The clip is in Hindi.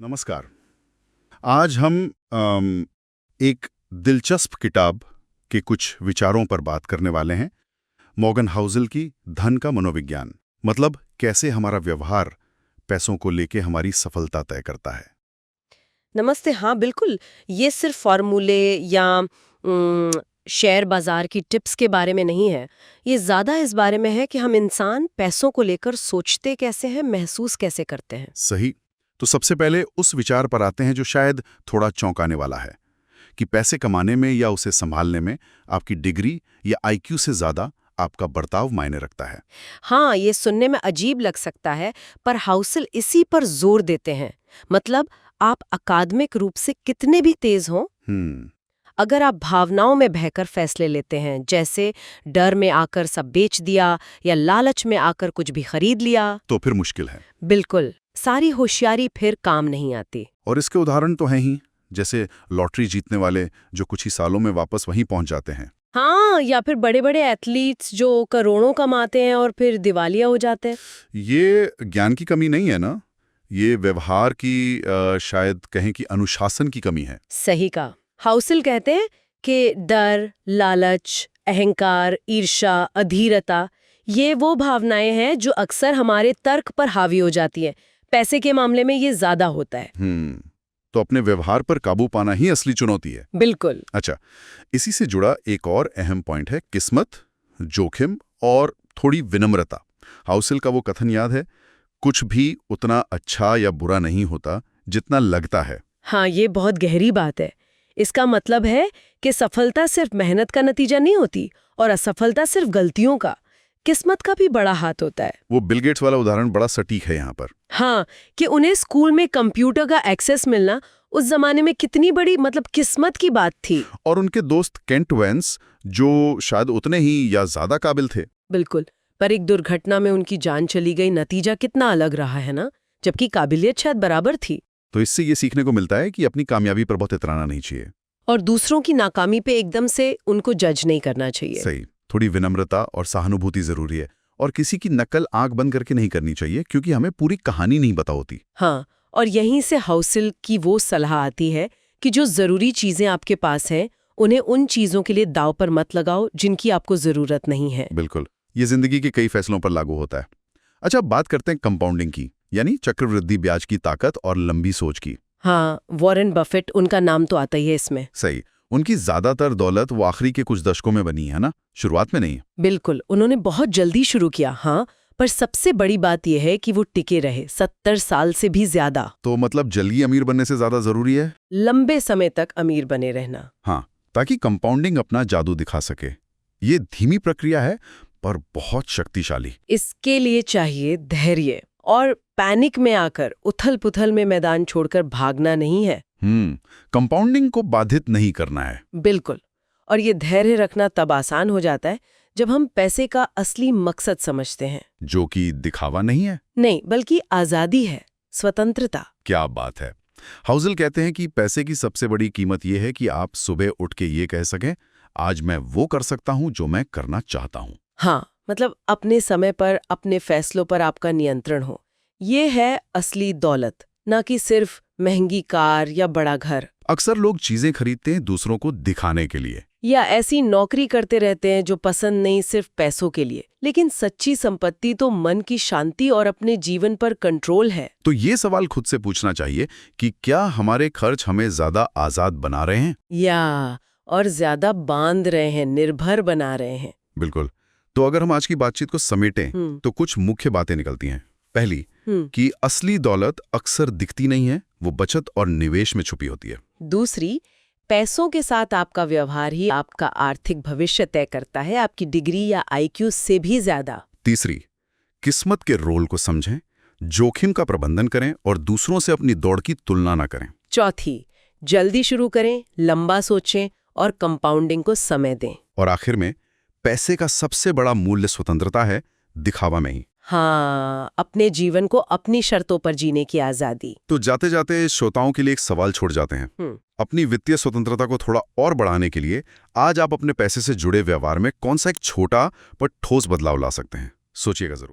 नमस्कार। आज हम एक दिलचस्प किताब के कुछ विचारों पर बात करने वाले हैं। मॉर्गन हाउसल की धन का मनोविज्ञान, मतलब कैसे हमारा व्यवहार पैसों को लेके हमारी सफलता तय करता है। नमस्ते। हाँ, बिल्कुल। ये सिर्फ फॉर्मूले या शेयर बाजार की टिप्स के बारे में नहीं है। ये ज़्यादा इस बारे में है कि हम इंसान पैसों को लेकर सोचते कैसे हैं, महसूस कैसे करते हैं। सही। तो सबसे पहले उस विचार पर आते हैं जो शायद थोड़ा चौंकाने वाला है कि पैसे कमाने में या उसे संभालने में आपकी डिग्री या आईक्यू से ज़्यादा आपका बर्ताव मायने रखता है। हाँ, ये सुनने में अजीब लग सकता है, पर हाउसल इसी पर जोर देते हैं। मतलब आप अकादमिक रूप से कितने भी तेज हों, अगर आप भावनाओं में बहकर फैसले लेते हैं, जैसे डर में आकर सब बेच दिया या लालच में आकर कुछ भी खरीद लिया, तो फिर मुश्किल है। बिल्कुल सारी होशियारी फिर काम नहीं आती। और इसके उदाहरण तो हैं ही, जैसे लॉटरी जीतने वाले जो कुछ ही सालों में वापस वहीं पहुंच जाते हैं। हाँ, या फिर बड़े बड़े एथलीट्स जो करोड़ों कमाते हैं और फिर दिवालिया हो जाते हैं। ये ज्ञान की कमी नहीं है ना, ये व्यवहार की शायद कहें कि अनुशासन की कमी है। सही कहा। हाउसल कहते हैं कि डर, लालच, अहंकार, ईर्ष्या, अधीरता, ये वो भावनाएं हैं जो अक्सर हमारे तर्क पर हावी हो जाती हैं। पैसे के मामले में ये ज्यादा होता है। तो अपने व्यवहार पर काबू पाना ही असली चुनौती है। बिल्कुल। अच्छा, इसी से जुड़ा एक और अहम पॉइंट है किस्मत, जोखिम और थोड़ी विनम्रता। हाउसल का वो कथन याद है, कुछ भी उतना अच्छा या बुरा नहीं होता जितना लगता है। हाँ, ये बहुत गहरी बात है। इसका मतलब है कि सफलता सिर्फ मेहनत का नतीजा नहीं होती और असफलता सिर्फ गलतियों का। किस्मत का भी बड़ा हाथ होता है। वो बिल गेट्स वाला उदाहरण बड़ा सटीक है यहाँ पर। हाँ, कि उन्हें स्कूल में कंप्यूटर का एक्सेस मिलना उस जमाने में कितनी बड़ी किस्मत की बात थी। और उनके दोस्त केंट वेंस जो शायद उतने ही या ज्यादा काबिल थे। बिल्कुल, पर एक दुर्घटना में उनकी जान चली गई। नतीजा कितना अलग रहा है ना, जबकि काबिलियत शायद बराबर थी। तो इससे ये सीखने को मिलता है कि अपनी कामयाबी पर बहुत इतराना नहीं चाहिए और दूसरों की नाकामी पे एकदम से उनको जज नहीं करना चाहिए। सही। थोड़ी विनम्रता और सहानुभूति जरूरी है, और किसी की नकल आंख बंद करके नहीं करनी चाहिए, क्योंकि हमें पूरी कहानी नहीं पता होती। हाँ, और यहीं से हाउसल की वो सलाह आती है कि जो जरूरी चीजें आपके पास हैं, उन्हें उन चीजों के लिए दांव पर मत लगाओ जिनकी आपको जरूरत नहीं है। बिल्कुल, ये जिंदगी के कई फैसलों पर लागू होता है। अच्छा, अब बात करते हैं कंपाउंडिंग की, यानी चक्रवृद्धि ब्याज की ताकत और लंबी सोच की। हाँ, वॉरेन बफेट, उनका नाम तो आता ही है इसमें। सही। उनकी ज्यादातर दौलत वो आखिरी के कुछ दशकों में बनी है ना, शुरुआत में नहीं। बिल्कुल, उन्होंने बहुत जल्दी शुरू किया। हाँ, पर सबसे बड़ी बात यह है कि वो टिके रहे 70 साल से भी ज्यादा। तो मतलब जल्दी अमीर बनने से ज्यादा जरूरी है लंबे समय तक अमीर बने रहना। हाँ, ताकि कंपाउंडिंग अपना जादू दिखा सके। ये धीमी प्रक्रिया है पर बहुत शक्तिशाली। इसके लिए चाहिए धैर्य, और पैनिक में आकर उथल पुथल में मैदान छोड़कर भागना नहीं है। कंपाउंडिंग को बाधित नहीं करना है। बिल्कुल। और ये धैर्य रखना तब आसान हो जाता है जब हम पैसे का असली मकसद समझते हैं, जो कि दिखावा नहीं है। नहीं, बल्कि आजादी है, स्वतंत्रता। क्या बात है। हाउसल कहते हैं कि पैसे की सबसे बड़ी कीमत यह है कि आप सुबह उठ के ये कह सकें, आज मैं वो कर सकता हूं जो मैं करना चाहता हूं। हाँ, मतलब अपने समय पर, अपने फैसलों पर आपका नियंत्रण हो। ये है असली दौलत, ना कि सिर्फ महंगी कार या बड़ा घर। अक्सर लोग चीजें खरीदते हैं दूसरों को दिखाने के लिए, या ऐसी नौकरी करते रहते हैं जो पसंद नहीं, सिर्फ पैसों के लिए। लेकिन सच्ची संपत्ति तो मन की शांति और अपने जीवन पर कंट्रोल है। तो ये सवाल खुद से पूछना चाहिए कि क्या हमारे खर्च हमें ज्यादा आजाद बना रहे हैं या और ज्यादा बांध रहे हैं, निर्भर बना रहे हैं। बिल्कुल। तो अगर हम आज की बातचीत को समेटें तो कुछ मुख्य बातें निकलती हैं। पहली, कि असली दौलत अक्सर दिखती नहीं है, वो बचत और निवेश में छुपी होती है। दूसरी, पैसों के साथ आपका व्यवहार ही आपका आर्थिक भविष्य तय करता है, आपकी डिग्री या आईक्यू से भी ज्यादा। तीसरी, किस्मत के रोल को समझें, जोखिम का प्रबंधन करें और दूसरों से अपनी दौड़ की तुलना न करें। चौथी, जल्दी शुरू करें, लंबा सोचें और कंपाउंडिंग को समय दें। और आखिर में, पैसे का सबसे बड़ा मूल्य स्वतंत्रता है, दिखावा में ही। हाँ, अपने जीवन को अपनी शर्तों पर जीने की आजादी। तो जाते जाते श्रोताओं के लिए एक सवाल छोड़ जाते हैं। अपनी वित्तीय स्वतंत्रता को थोड़ा और बढ़ाने के लिए आज आप अपने पैसे से जुड़े व्यवहार में कौन सा एक छोटा पर ठोस बदलाव ला सकते हैं, सोचिएगा जरूर।